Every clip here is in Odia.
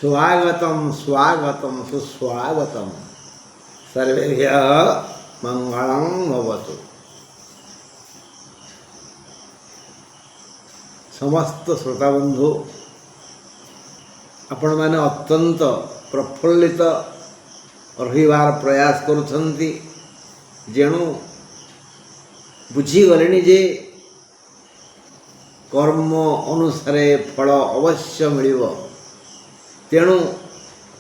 स्वागतम स्वागतम सुस्वागतम सर्वेभ्यः मंगलम भवतु। समस्त श्रोताबंधु आपण माने अत्यंत प्रफुल्लित रहिबार प्रयास करुछंती। जेणु बुझीगले जे कर्म अनुसारे फल अवश्य मिलिब। तेणु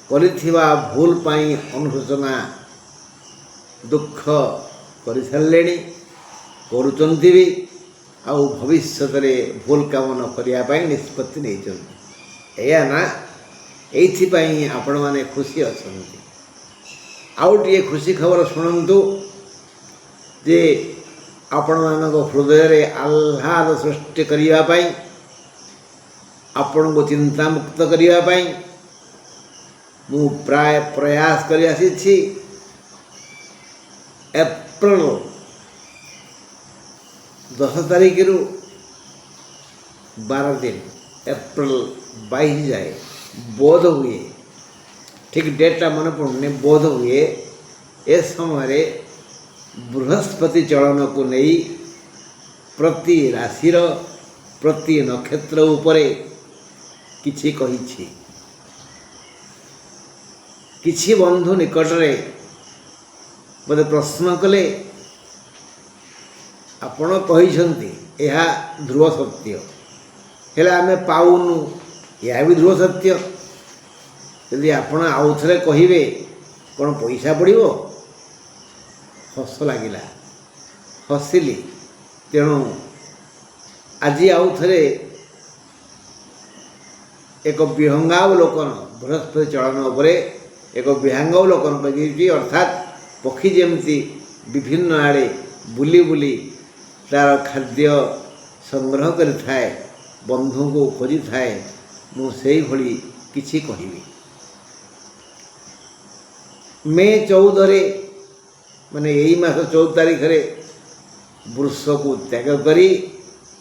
करिथिबा भूल पाई अनुशोचना दुख कर सारे करुचंती भी आउ भविष्य में भूल काम न करने निष्पत्ति नहीं ना। ये आपण मैंने खुशी अच्छा आउ टे खुशी खबर शुणु जे आपण मान हृदय रे आह्लाद सृष्टि करने आपण को चिंता मुक्त करने मु प्राय प्रयास कर आसी। एप्रिल 10 तारीख रु 12 दिन एप्रिल 22 जाए बोध हुए ठीक डेटा मन पड़ने बोध हुए ए समय बृहस्पति चलन को नहीं प्रति राशि प्रति नक्षत्र उपरे किछि कहिछि। किछि बंधु निकटरे मते प्रश्न कले आपण कहिसंती यह ध्रुव सत्य हेले आमे पाउनु यह भी ध्रुव सत्य। यदि आपण आउ थरे कहिबे कोन पैसा पड़िबो हस लागिला हसिली। तेणु आज आउ थरे एक विहंगावलोकन बृहस्पति चलन उपरे एक विहंगावलोकन कर अर्थात पक्षी जमती विभिन्न आड़े बुली बुली तार खाद्य संग्रह कर थाए बंधु को खोजी थाए मुझे भली किछि कहिबी। मे 14 माने यही मास 14 तारीख रे वृष को त्याग करी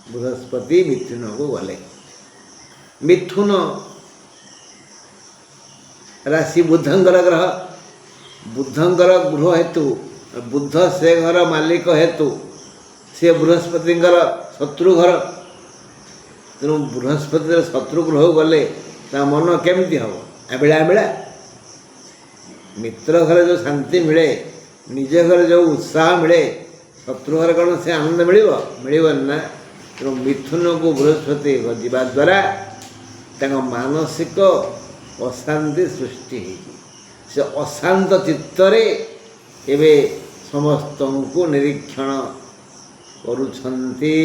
बृहस्पति मिथुन को गले। मिथुन राशि बुधंकर ग्रह बुधंकर गृह हेतु बुध से घर मालिक हेतु से बृहस्पति शत्रु घर। तेणु बृहस्पति शत्रु ग्रह गले ता मन केमती हम आबिड़ा आबिड़ा। मित्र घर जो शांति मिले निज घर जो उत्साह मिले शत्रु घर कौन से आनंद मिलबन ना। तेणु मिथुन को बृहस्पति जा द्वारा मानसिक अशांति सृष्टि होगी। से अशांत चित्तरे एबे समस्त को निरीक्षण करुछंती।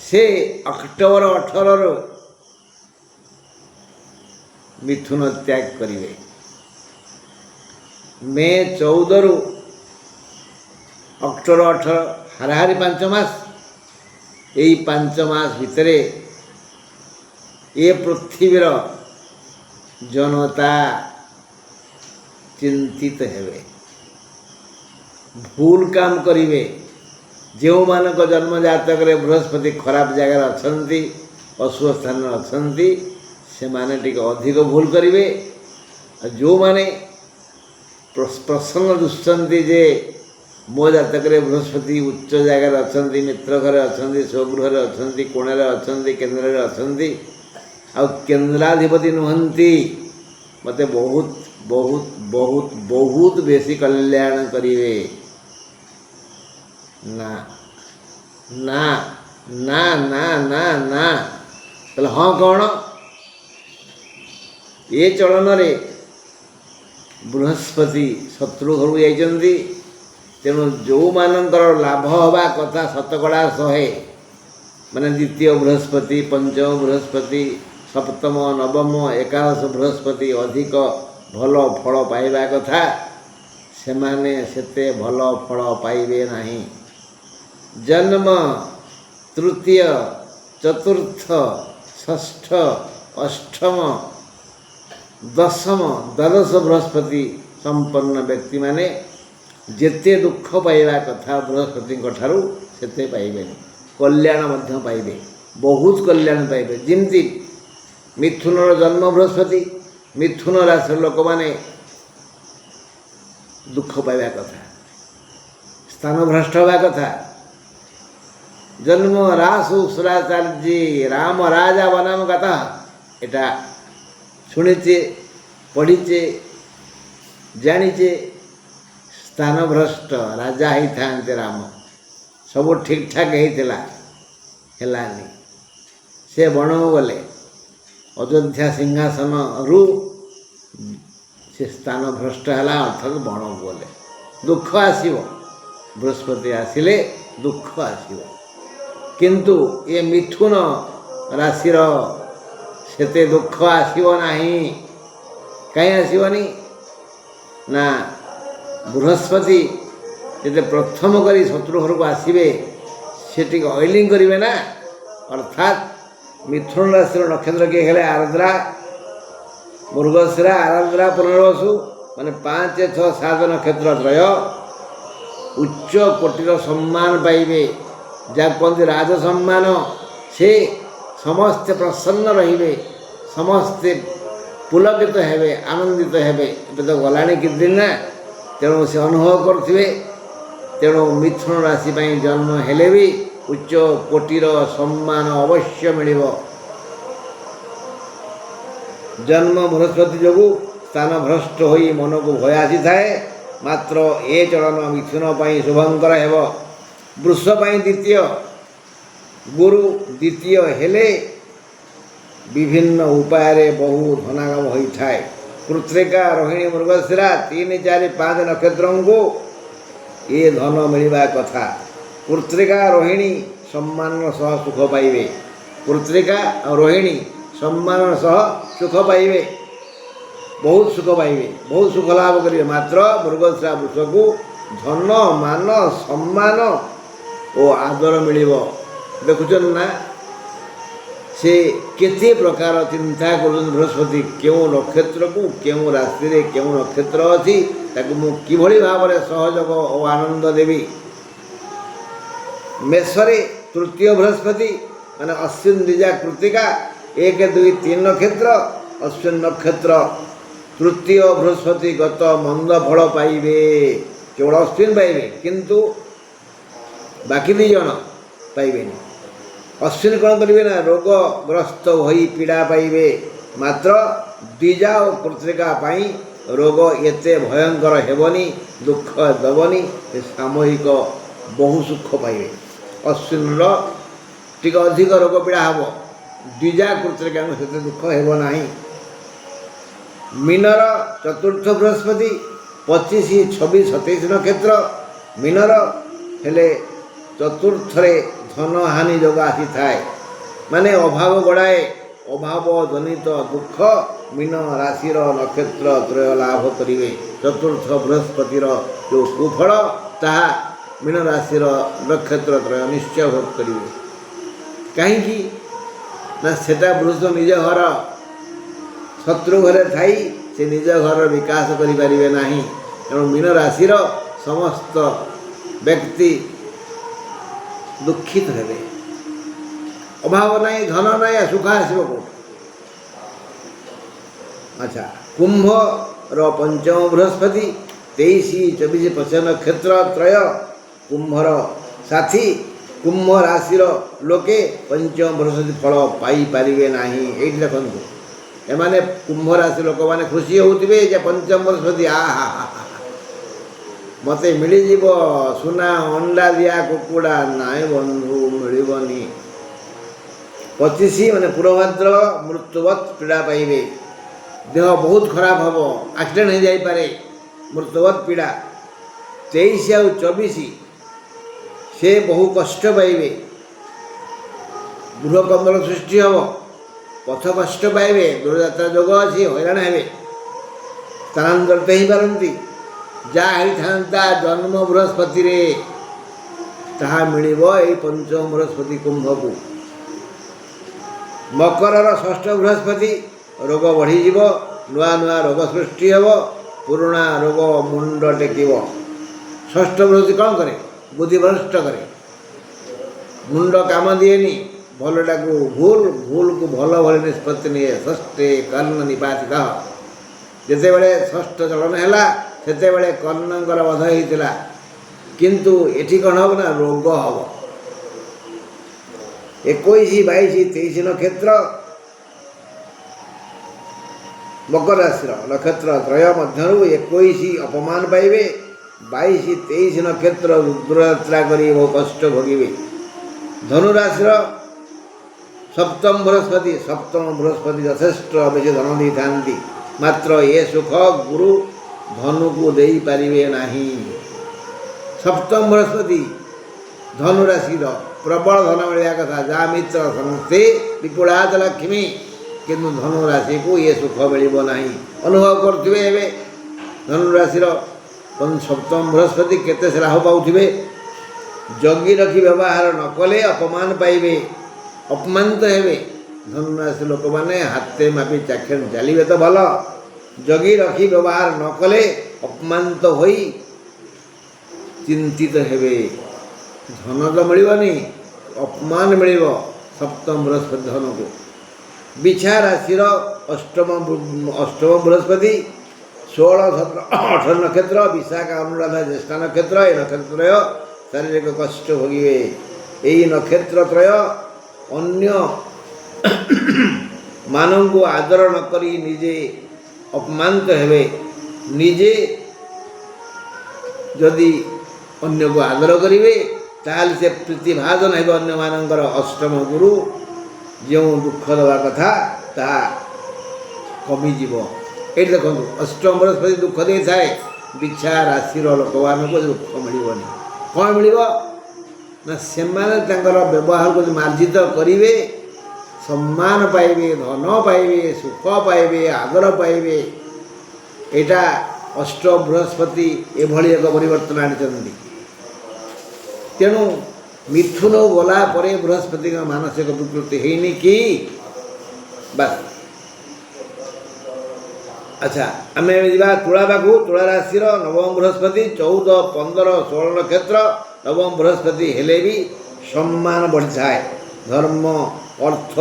से अक्टोबर 18 मिथुन त्याग करिवे। मे 14 रु अक्टोबर 18 हाराहारी 5 मास। यही 5 मास भितरे ये पृथ्वीर जनता चिंतित हेबे भूल काम करिवे। जो मानक जन्म जातक रे बृहस्पति खराब जगह अछंती अशुभ स्थान अछंती से माने टिके अधिक भूल करिवे। जो माने प्रसन्न दुष्चंती जे मो जातक रे बृहस्पति उच्च जगह अछंती मित्र घर अछंती स्वगृह अछंती कोण अछंती केन्द्र अछंती आ केन्द्राधिपति नुहंती मते बहुत बहुत बहुत बहुत बेसी कल्याण करिवे। ना ना ना ना ना ना तो हाँ कौन ये चलन रे बृहस्पति शत्रु घर जाइछंती। तेणु जो मानकर लाभ हवा कथा शतकड़ा 100 माने द्वितीय बृहस्पति पंचम बृहस्पति सप्तम नवम एकादश बृहस्पति अधिक भल फल पाइबा कथा से माने सेते भल फल पाइबे नहीं। जन्म तृतीय चतुर्थ षष्ठ अष्टम दशम द्वादश बृहस्पति संपन्न व्यक्ति माने जेते दुख पाइबा कथा बृहस्पति ठारू सेते पाइबे कल्याण मध्य पाइबे बहुत कल्याण पाइबे। जिमती ମିଥୁନର ଜନ୍ମ ବୃହସ୍ପତି। ମିଥୁନ ରାଶିର ଲୋକମାନେ ଦୁଃଖ ପାଇବା କଥା, ସ୍ଥାନ ଭ୍ରଷ୍ଟ ହେବା କଥା। ଜନ୍ମ ରାସୁ ସୁରାଚାର୍ଯ୍ୟ ରାମ ରାଜା ବନାମ କଥା, ଏଟା ଶୁଣିଛେ, ପଢ଼ିଛେ, ଜାଣିଛେ। ସ୍ଥାନ ଭ୍ରଷ୍ଟ ରାଜା ହେଇଥାନ୍ତେ ରାମ, ସବୁ ଠିକ୍ ଠାକ୍ ହେଇଥିଲା, ହେଲାନି। ସେ ବଣକୁ ଗଲେ, ଅଯୋଧ୍ୟା ସିଂହାସନରୁ ସେ ସ୍ଥାନ ଭ୍ରଷ୍ଟ ହେଲା, ଅର୍ଥାତ୍ ବଣକୁ ଗଲେ। ଦୁଃଖ ଆସିବ, ବୃହସ୍ପତି ଆସିଲେ ଦୁଃଖ ଆସିବ। କିନ୍ତୁ ଏ ମିଥୁନ ରାଶିର ସେତେ ଦୁଃଖ ଆସିବ ନାହିଁ। କାହିଁ ଆସିବନି ନା, ବୃହସ୍ପତି ଯେତେ ପ୍ରଥମ କରି ଶତ୍ରୁ ଘରକୁ ଆସିବେ, ସେ ଟିକେ ଅଏଲିଂ କରିବେ ନା। ଅର୍ଥାତ୍ ମିଥୁନ ରାଶିର ନକ୍ଷତ୍ର କିଏ ହେଲେ ଆର୍ଦ୍ରା, ମୃଗଶିରା, ଆର୍ଦ୍ରା, ପୁନର୍ବସୁ, ମାନେ 5, 6, 7 ନକ୍ଷତ୍ର ତ୍ରୟ ଉଚ୍ଚ କୋଟିର ସମ୍ମାନ ପାଇବେ, ଯାହା କୁହନ୍ତି ରାଜ ସମ୍ମାନ। ସେ ସମସ୍ତେ ପ୍ରସନ୍ନ ରହିବେ, ସମସ୍ତେ ପୁଲକିତ ହେବେ, ଆନନ୍ଦିତ ହେବେ। ଏବେ ତ ଗଲାଣି କିଛି ଦିନ ନା, ତେଣୁ ସେ ଅନୁଭବ କରୁଥିବେ। ତେଣୁ ମିଥୁନ ରାଶି ପାଇଁ ଜନ୍ମ ହେଲେ ବି ଉଚ୍ଚ କୋଟିର ସମ୍ମାନ ଅବଶ୍ୟ ମିଳିବ। ଜନ୍ମ ବୃହସ୍ପତି ଯୋଗୁଁ ସ୍ଥାନ ଭ୍ରଷ୍ଟ ହୋଇ ମନକୁ ଭୟ ଆସିଥାଏ। ମାତ୍ର ଏ ଚଳନ ମିଥୁନ ପାଇଁ ଶୁଭଙ୍କର ହେବ। ବୃଷ ପାଇଁ ଦ୍ୱିତୀୟ, ଗୁରୁ ଦ୍ୱିତୀୟ ହେଲେ ବିଭିନ୍ନ ଉପାୟରେ ବହୁ ଧନାଗମ ହୋଇଥାଏ। କୃତ୍ତିକା, ରୋହିଣୀ, ମୃଗଶିରା 3, 4, 5 ନକ୍ଷତ୍ରଙ୍କୁ ଏ ଧନ ମିଳିବା କଥା। କୃତ୍ତିକା, ରୋହିଣୀ ସମ୍ମାନର ସହ ସୁଖ ପାଇବେ। କୃତ୍ତିକା ଆଉ ରୋହିଣୀ ସମ୍ମାନର ସହ ସୁଖ ପାଇବେ, ବହୁତ ସୁଖ ପାଇବେ, ବହୁତ ସୁଖ ଲାଭ କରିବେ। ମାତ୍ର ମୃଗଶିରା, ବୃଷକୁ ଧନ, ମାନ, ସମ୍ମାନ ଓ ଆଦର ମିଳିବ। ଦେଖୁଛନ୍ତି ନା, ସେ କେତେ ପ୍ରକାର ଚିନ୍ତା କରୁଛନ୍ତି। ବୃହସ୍ପତି କେଉଁ ନକ୍ଷତ୍ରକୁ, କେଉଁ ରାଶିରେ କେଉଁ ନକ୍ଷତ୍ର ଅଛି, ତାକୁ ମୁଁ କିଭଳି ଭାବରେ ସହଯୋଗ ଓ ଆନନ୍ଦ ଦେବି। ମେଷରେ ତୃତୀୟ ବୃହସ୍ପତି, ମାନେ ଅଶ୍ୱିନ, ଦ୍ୱିଜା, କୃତ୍ତିକା 1, 2, 3 ନକ୍ଷତ୍ର, ଅଶ୍ୱିନ ନକ୍ଷତ୍ର ତୃତୀୟ ବୃହସ୍ପତି ଗତ ମନ୍ଦ ଫଳ ପାଇବେ। କେବଳ ଅଶ୍ୱିନ ପାଇବେ, କିନ୍ତୁ ବାକି 2 ଜଣ ପାଇବେନି। ଅଶ୍ୱିନ କ'ଣ କରିବେ ନା, ରୋଗଗ୍ରସ୍ତ ହୋଇ ପୀଡ଼ା ପାଇବେ। ମାତ୍ର ଦ୍ୱିଜା ଓ କୃତ୍ତିକା ପାଇଁ ରୋଗ ଏତେ ଭୟଙ୍କର ହେବନି, ଦୁଃଖ ଦେବନି। ସାମୟିକ ବହୁ ସୁଖ ପାଇବେ। ଅଶ୍ୱିନର ଟିକେ ଅଧିକ ରୋଗ ପୀଡ଼ା ହେବ, ଦ୍ୱିଜା କୃତ୍ତିକାଙ୍କୁ ସେତେ ଦୁଃଖ ହେବ ନାହିଁ। ମୀନର ଚତୁର୍ଥ ବୃହସ୍ପତି 25, 26, 27 ନକ୍ଷତ୍ର ମୀନର ହେଲେ ଚତୁର୍ଥରେ ଧନହାନି ଯୋଗ ଆସିଥାଏ, ମାନେ ଅଭାବ ଗଡ଼ାଏ। ଅଭାବ ଜନିତ ଦୁଃଖ ମୀନ ରାଶିର ନକ୍ଷତ୍ର ତ୍ରୟ ଲାଭ କରିବେ। ଚତୁର୍ଥ ବୃହସ୍ପତିର ଯେଉଁ କୁଫଳ, ତାହା ମୀନ ରାଶିର ନକ୍ଷତ୍ର ତ୍ରୟ ନିଶ୍ଚୟ ଭୋଗ କରିବେ। କାହିଁକି ନା, ସେଟା ବୃଷ ନିଜ ଘର, ଶତ୍ରୁ ଘରେ ଥାଇ ସେ ନିଜ ଘରର ବିକାଶ କରିପାରିବେ ନାହିଁ। ତେଣୁ ମୀନ ରାଶିର ସମସ୍ତ ବ୍ୟକ୍ତି ଦୁଃଖିତ ହେବେ। ଅଭାବ ନାହିଁ, ଧନ ନାହିଁ, ସୁଖ ଆସିବ କେଉଁଠୁ? ଆଚ୍ଛା, କୁମ୍ଭର ପଞ୍ଚମ ବୃହସ୍ପତି 23, 24, 25 ନକ୍ଷତ୍ର ତ୍ରୟ କୁମ୍ଭର ସାଥୀ। କୁମ୍ଭ ରାଶିର ଲୋକେ ପଞ୍ଚମ ବୃହସ୍ପତି ଫଳ ପାଇପାରିବେ ନାହିଁ। ଏଇଠି ଦେଖନ୍ତୁ, ଏମାନେ କୁମ୍ଭ ରାଶି ଲୋକମାନେ ଖୁସି ହେଉଥିବେ ଯେ ପଞ୍ଚମ ବୃହସ୍ପତି, ଆହା ମୋତେ ମିଳିଯିବ ସୁନା ଅଣ୍ଡା ଦିଆ କୁକୁଡ଼ା। ନାଇଁ ବନ୍ଧୁ, ମିଳିବନି। 25 ମାନେ ପୂର୍ବଭାଦ୍ର ମୃତ୍ୟୁବତ୍ ପୀଡ଼ା ପାଇବେ। ଦେହ ବହୁତ ଖରାପ ହେବ, ଆକ୍ସିଡେଣ୍ଟ ହୋଇଯାଇପାରେ, ମୃତ୍ୟୁବତ୍ ପୀଡ଼ା। 23 ଆଉ 24 ସେ ବହୁ କଷ୍ଟ ପାଇବେ, ଗୃହ କନ୍ଦଳ ସୃଷ୍ଟି ହେବ, ପଥ କଷ୍ଟ ପାଇବେ, ଦୂରଯାତ୍ରା ଯୋଗ ଅଛି, ହଇରାଣ ହେବେ, ସ୍ଥାନାନ୍ତରିତ ହୋଇପାରନ୍ତି। ଯାହା ହେଇଥାନ୍ତା ଜନ୍ମ ବୃହସ୍ପତିରେ, ତାହା ମିଳିବ ଏଇ ପଞ୍ଚମ ବୃହସ୍ପତି କୁମ୍ଭକୁ। ମକରର ଷଷ୍ଠ ବୃହସ୍ପତି ରୋଗ ବଢ଼ିଯିବ, ନୂଆ ନୂଆ ରୋଗ ସୃଷ୍ଟି ହେବ, ପୁରୁଣା ରୋଗ ମୁଣ୍ଡ ଟେକିବ। ଷଷ୍ଠ ବୃହସ୍ପତି କ'ଣ କରେ? ବୁଦ୍ଧିଭ୍ରଷ୍ଟ କରେ, ମୁଣ୍ଡ କାମ ଦିଏନି, ଭଲଟାକୁ ଭୁଲ, ଭୁଲକୁ ଭଲ ଭଳି ନିଷ୍ପତ୍ତି ନିଏ। ଷଷ୍ଠେ କର୍ଣ୍ଣ ନିପାତିତ। ଯେତେବେଳେ ଷଷ୍ଠ ଚଳନ ହେଲା ସେତେବେଳେ କର୍ଣ୍ଣଙ୍କର ବଧ ହେଇଥିଲା, କିନ୍ତୁ ଏଠି କ'ଣ ହେବ ନା ରୋଗ ହେବ। 21, 22, 23 ନକ୍ଷତ୍ର ମକର ରାଶିର ନକ୍ଷତ୍ର ତ୍ରୟ ମଧ୍ୟରୁ 21 ଅପମାନ ପାଇବେ, 22, 23 ନକ୍ଷତ୍ର ରୁଦ୍ରଯାତ୍ରା କରି ବହୁ କଷ୍ଟ ଭୋଗିବେ। ଧନୁରାଶିର ସପ୍ତମ ବୃହସ୍ପତି ଯଥେଷ୍ଟ ବେଶୀ ଧନ ଦେଇଥାନ୍ତି, ମାତ୍ର ଏ ସୁଖ ଗୁରୁ ଧନୁକୁ ଦେଇପାରିବେ ନାହିଁ। ସପ୍ତମ ବୃହସ୍ପତି ଧନୁରାଶିର ପ୍ରବଳ ଧନ ମିଳିବା କଥା, ଯାହା ମିତ୍ର ସମସ୍ତେ ବିପୁଳାତ ଲକ୍ଷ୍ମୀ, କିନ୍ତୁ ଧନୁରାଶିକୁ ଏ ସୁଖ ମିଳିବ ନାହିଁ। ଅନୁଭବ କରୁଥିବେ ଏବେ ଧନୁରାଶିର ସପ୍ତମ ବୃହସ୍ପତି କେତେ ସେ ଲାଭ ପାଉଥିବେ। ଜଗି ରଖି ବ୍ୟବହାର ନ କଲେ ଅପମାନ ପାଇବେ, ଅପମାନିତ ହେବେ। ଧନୁରାଶି ଲୋକମାନେ ହାତେ ମାପି ଚାଖେଣ୍ଡ ଚାଲିବେ ତ ଭଲ, ଜଗି ରଖି ବ୍ୟବହାର ନ କଲେ ଅପମାନିତ ହୋଇ ଚିନ୍ତିତ ହେବେ। ଧନ ତ ମିଳିବନି, ଅପମାନ ମିଳିବ। ସପ୍ତମ ବୃହସ୍ପତି ଧନକୁ। ବିଛା ରାଶିର ଅଷ୍ଟମ ବୃହସ୍ପତି 16, 17, 18 ନକ୍ଷତ୍ର ବିଶାଖା, ଅନୁରାଧା, ଜ୍ୟେଷ୍ଠା ନକ୍ଷତ୍ର। ଏ ନକ୍ଷତ୍ର ଶାରୀରିକ କଷ୍ଟ ଭୋଗିବେ। ଏହି ନକ୍ଷତ୍ର ତ୍ରୟ ଅନ୍ୟ ମାନଙ୍କୁ ଆଦର ନ କରି ନିଜେ ଅପମାନିତ ହେବେ। ନିଜେ ଯଦି ଅନ୍ୟକୁ ଆଦର କରିବେ ତାହେଲେ ସେ ପ୍ରୀତିଭାଜନ ହେବେ ଅନ୍ୟମାନଙ୍କର। ଅଷ୍ଟମ ଗୁରୁ ଯେଉଁ ଦୁଃଖ ଦେବା କଥା ତାହା କମିଯିବ। ଏଇଠି ଦେଖନ୍ତୁ, ଅଷ୍ଟମ ବୃହସ୍ପତି ଦୁଃଖ ଦେଇଥାଏ, ବିଛା ରାଶିର ଲୋକମାନଙ୍କୁ ଦୁଃଖ ମିଳିବନି। କ'ଣ ମିଳିବ ନା ସେମାନେ ତାଙ୍କର ବ୍ୟବହାରକୁ ମାର୍ଜିତ କରିବେ, ସମ୍ମାନ ପାଇବେ, ଧନ ପାଇବେ, ସୁଖ ପାଇବେ, ଆଦର ପାଇବେ। ଏଇଟା ଅଷ୍ଟମ ବୃହସ୍ପତି ଏଭଳି ଏକ ପରିବର୍ତ୍ତନ ଆଣିଛନ୍ତି। ତେଣୁ ମିଥୁନ ଗଲା ପରେ ବୃହସ୍ପତିଙ୍କ ମାନସିକ ବିକୃତି ହେଇନି କି? ବାସ୍। ଆଚ୍ଛା, ଆମେ ଯିବା ତୁଳା ପାଖକୁ। ତୁଳା ରାଶିର ନବମ ବୃହସ୍ପତି 14, 15, 16 ନକ୍ଷତ୍ର। ନବମ ବୃହସ୍ପତି ହେଲେ ବି ସମ୍ମାନ ବଢ଼ିଥାଏ, ଧର୍ମ, ଅର୍ଥ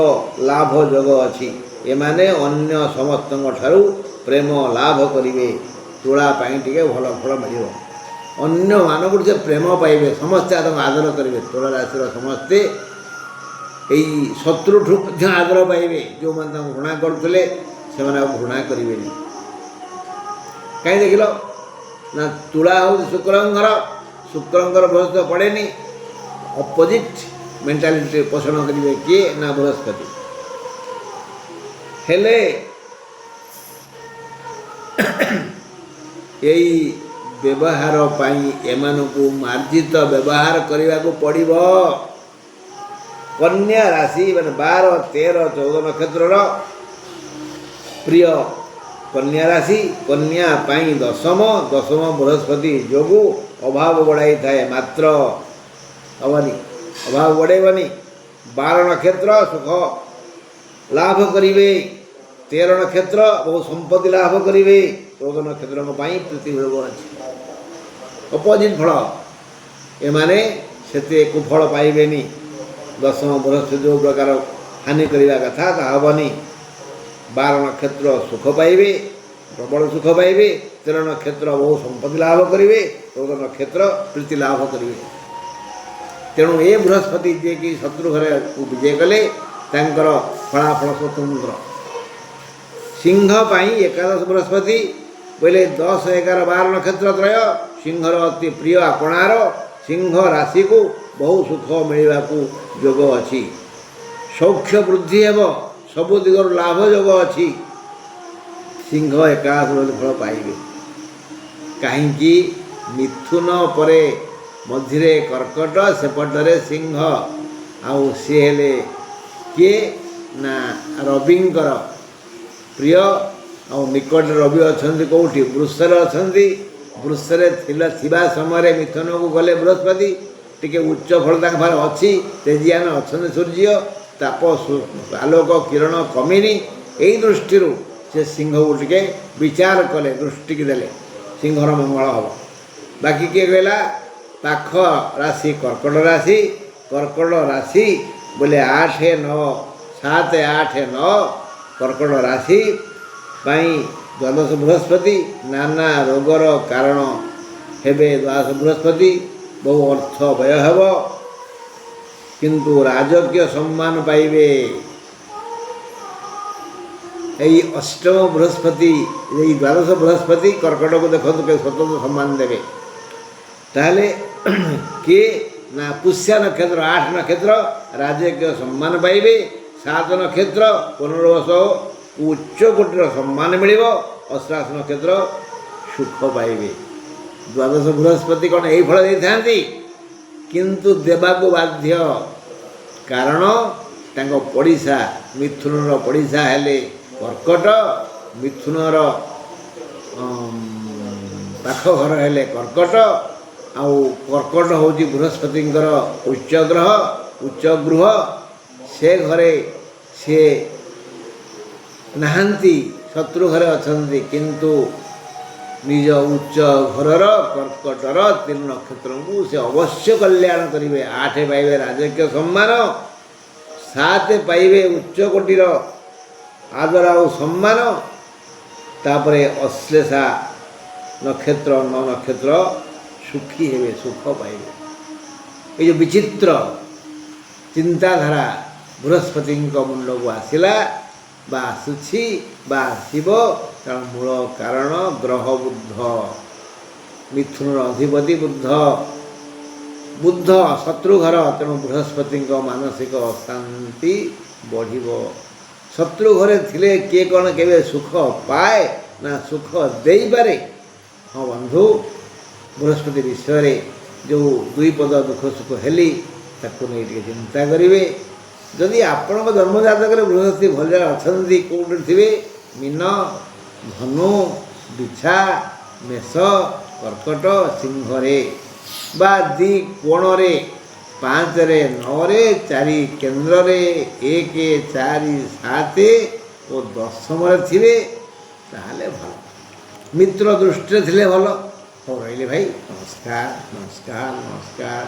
ଲାଭ ଯୋଗ ଅଛି। ଏମାନେ ଅନ୍ୟ ସମସ୍ତଙ୍କ ଠାରୁ ପ୍ରେମ ଲାଭ କରିବେ। ତୁଳା ପାଇଁ ଟିକେ ଭଲ ଫଳ ମିଳିବ। ଅନ୍ୟମାନଙ୍କୁ ସେ ପ୍ରେମ ପାଇବେ, ସମସ୍ତେ ତାଙ୍କୁ ଆଦର କରିବେ। ତୁଳା ରାଶିର ସମସ୍ତେ ଏଇ ଶତ୍ରୁଠୁ ମଧ୍ୟ ଆଦର ପାଇବେ। ଯେଉଁମାନେ ତାଙ୍କୁ ଘୃଣା କରୁଥିଲେ ସେମାନେ ଆଉ ଘୃଣା କରିବେନି। କାହିଁ ଦେଖିଲ ନା ତୁଳା ହେଉଛି ଶୁକ୍ରଙ୍କର, ଶୁକ୍ରଙ୍କର ବୃହସ୍ପତି ପଡ଼େନି। ଅପୋଜିଟ୍ ମେଣ୍ଟାଲିଟି ପୋଷଣ କରିବେ କିଏ ନା ବୃହସ୍ପତି। ହେଲେ ଏଇ ବ୍ୟବହାର ପାଇଁ ଏମାନଙ୍କୁ ମାର୍ଜିତ ବ୍ୟବହାର କରିବାକୁ ପଡ଼ିବ। କନ୍ୟା ରାଶି ମାନେ 12, 13, 14 ନକ୍ଷତ୍ରର ପ୍ରିୟ କନ୍ୟା ରାଶି। କନ୍ୟା ପାଇଁ ଦଶମ ବୃହସ୍ପତି ଯୋଗୁଁ ଅଭାବ ବଢ଼ାଇଥାଏ, ମାତ୍ର ହେବନି, ଅଭାବ ବଢ଼େଇବନି। 12 ନକ୍ଷତ୍ର ସୁଖ ଲାଭ କରିବେ, 13 ନକ୍ଷତ୍ର ବହୁ ସମ୍ପତ୍ତି ଲାଭ କରିବେ, 14 ନକ୍ଷତ୍ରଙ୍କ ପାଇଁ ପ୍ରୀତି ଭୋଗ ଅଛି। ଅପୋଜିଟ୍ ଫଳ, ଏମାନେ ସେତେ କୁଫଳ ପାଇବେନି। ଦଶମ ବୃହସ୍ପତି ଯେଉଁ ପ୍ରକାର ହାନି କରିବା କଥା ତାହା ହେବନି। 12 ନକ୍ଷତ୍ର ସୁଖ ପାଇବେ, ପ୍ରବଳ ସୁଖ ପାଇବେ, 13 ନକ୍ଷତ୍ର ବହୁ ସମ୍ପତ୍ତି ଲାଭ କରିବେ, 14 ନକ୍ଷତ୍ର ପ୍ରୀତି ଲାଭ କରିବେ। ତେଣୁ ଏ ବୃହସ୍ପତି ଯିଏକି ଶତ୍ରୁ ଘରେ ବିଜୟ କଲେ ତାଙ୍କର ଫଳାଫଳ ସ୍ୱତନ୍ତ୍ର। ସିଂହ ପାଇଁ ଏକାଦଶ ବୃହସ୍ପତି ବୋଇଲେ 10, 11, 12 ନକ୍ଷତ୍ର ତ୍ରୟ ସିଂହର ଅତି ପ୍ରିୟ ଆପଣାର। ସିଂହ ରାଶିକୁ ବହୁ ସୁଖ ମିଳିବାକୁ ଯୋଗ ଅଛି। ସୌଖ୍ୟ ବୃଦ୍ଧି ହେବ, ସବୁ ଦିଗରୁ ଲାଭ ଯୋଗ ଅଛି। ସିଂହ ଏକାଦଶ ଫଳ ପାଇବେ। କାହିଁକି? ମିଥୁନ ପରେ ମଝିରେ କର୍କଟ, ସେପଟରେ ସିଂହ। ଆଉ ସିଏ ହେଲେ କିଏ ନା ରବିଙ୍କର ପ୍ରିୟ। ଆଉ ନିକଟରେ ରବି ଅଛନ୍ତି କେଉଁଠି? ବୃଷରେ ଅଛନ୍ତି। ବୃଷରେ ଥିବା ସମୟରେ ମିଥୁନକୁ ଗଲେ ବୃହସ୍ପତି ଟିକେ ଉଚ୍ଚ ଫଳ ତାଙ୍କ ପାଖରେ ଅଛି। ତେଜିଆନ ଅଛନ୍ତି ସୂର୍ଯ୍ୟ, ତାପ ଆଲୋକ କିରଣ କମିନି। ଏଇ ଦୃଷ୍ଟିରୁ ସେ ସିଂହକୁ ଟିକେ ବିଚାର କଲେ, ଦୃଷ୍ଟିକି ଦେଲେ, ସିଂହର ମଙ୍ଗଳ ହେବ। ବାକି କିଏ କହିଲା? ପାଖ ରାଶି କର୍କଟ ରାଶି। କର୍କଟ ରାଶି ବୋଲେ 8, 9, 7, 8, 9 କର୍କଟ ରାଶି ପାଇଁ ଦ୍ୱାଦଶ ବୃହସ୍ପତି ନାନା ରୋଗର କାରଣ ହେବେ। ଦ୍ୱାଦଶ ବୃହସ୍ପତି ବହୁ ଅର୍ଥ ବ୍ୟୟ ହେବ, କିନ୍ତୁ ରାଜକୀୟ ସମ୍ମାନ ପାଇବେ। এই ଅଷ୍ଟମ ବୃହସ୍ପତି, এই ଦ୍ୱାଦଶ ବୃହସ୍ପତି କର୍କଟକୁ ଦେଖନ୍ତୁ କେ ସ୍ୱତନ୍ତ୍ର ସମ୍ମାନ ଦେବେ। ତାହେଲେ କିଏ ନା ପୁଷ୍ୟା ନକ୍ଷତ୍ର 8 ନକ୍ଷତ୍ର ରାଜକୀୟ ସମ୍ମାନ ପାଇବେ। 7 ନକ୍ଷତ୍ର ପୁନର୍ବସ ଉଚ୍ଚ କୋଟିର ସମ୍ମାନ ମିଳିବ। ଅଶ୍ଳାଷ ନକ୍ଷତ୍ର ସୁଖ ପାଇବେ। ଦ୍ୱାଦଶ ବୃହସ୍ପତି କ'ଣ ଏଇ ଫଳ ଦେଇଥାନ୍ତି, କିନ୍ତୁ ଦେବାକୁ ବାଧ୍ୟ। କାରଣ ତାଙ୍କ ପଡ଼ିଶା ମିଥୁନର ପଡ଼ିଶା ହେଲେ କର୍କଟ, ମିଥୁନର ପାଖ ଘର ହେଲେ କର୍କଟ, ଆଉ କର୍କଟ ହେଉଛି ବୃହସ୍ପତିଙ୍କର ଉଚ୍ଚ ଗ୍ରହ, ଉଚ୍ଚ ଗୃହ। ସେ ଘରେ ସିଏ ନାହାନ୍ତି, ଶତ୍ରୁ ଘରେ ଅଛନ୍ତି, କିନ୍ତୁ ନିଜ ଉଚ୍ଚ ଘରର କର୍କଟର 3 ନକ୍ଷତ୍ରଙ୍କୁ ସେ ଅବଶ୍ୟ କଲ୍ୟାଣ କରିବେ। 8 ପାଇବେ ରାଜକୀୟ ସମ୍ମାନ, 7 ପାଇବେ ଉଚ୍ଚ କୋଟିର ଆଦର ଆଉ ସମ୍ମାନ, ତାପରେ ଅଶ୍ଳେଷା ନକ୍ଷତ୍ର 9 ନକ୍ଷତ୍ର ସୁଖୀ ହେବେ, ସୁଖ ପାଇବେ। ଏ ଯେଉଁ ବିଚିତ୍ର ଚିନ୍ତାଧାରା ବୃହସ୍ପତିଙ୍କ ମୁଣ୍ଡକୁ ଆସିଲା ବା ଆସୁଛି ବା ଆସିବ, ତାର ମୂଳ କାରଣ ଗ୍ରହ ବୁଦ୍ଧ, ମିଥୁନର ଅଧିପତି ବୁଦ୍ଧ। ବୁଦ୍ଧ ଶତ୍ରୁ ଘର, ତେଣୁ ବୃହସ୍ପତିଙ୍କ ମାନସିକ ଅଶାନ୍ତି ବଢ଼ିବ। ଶତ୍ରୁ ଘରେ ଥିଲେ କିଏ କ'ଣ କେବେ ସୁଖ ପାଏ ନା ସୁଖ ଦେଇପାରେ? ହଁ ବନ୍ଧୁ, ବୃହସ୍ପତି ବିଷୟରେ ଯେଉଁ 2 ପଦ ଦୁଃଖ ସୁଖ ହେଲି ତାକୁ ନେଇ ଟିକେ ଚିନ୍ତା କରିବେ। ଯଦି ଆପଣଙ୍କ ଜନ୍ମଜାତକରେ ବୃହସ୍ପତି ଭଲରେ ଅଛନ୍ତି, କେଉଁଠି ଥିବେ ମୀନ, ଧନୁ, ବିଛା, ମେଷ, କର୍କଟ, ସିଂହରେ ବା 2 କୋଣରେ, 5ରେ, 9ରେ, 4 କେନ୍ଦ୍ରରେ, 1, 4, 7 ଓ 10ମରେ ଥିବେ, ତାହେଲେ ଭଲ। ମିତ୍ର ଦୃଷ୍ଟିରେ ଥିଲେ ଭଲ। ହଉ ରହିଲେ ଭାଇ, ନମସ୍କାର ନମସ୍କାର ନମସ୍କାର।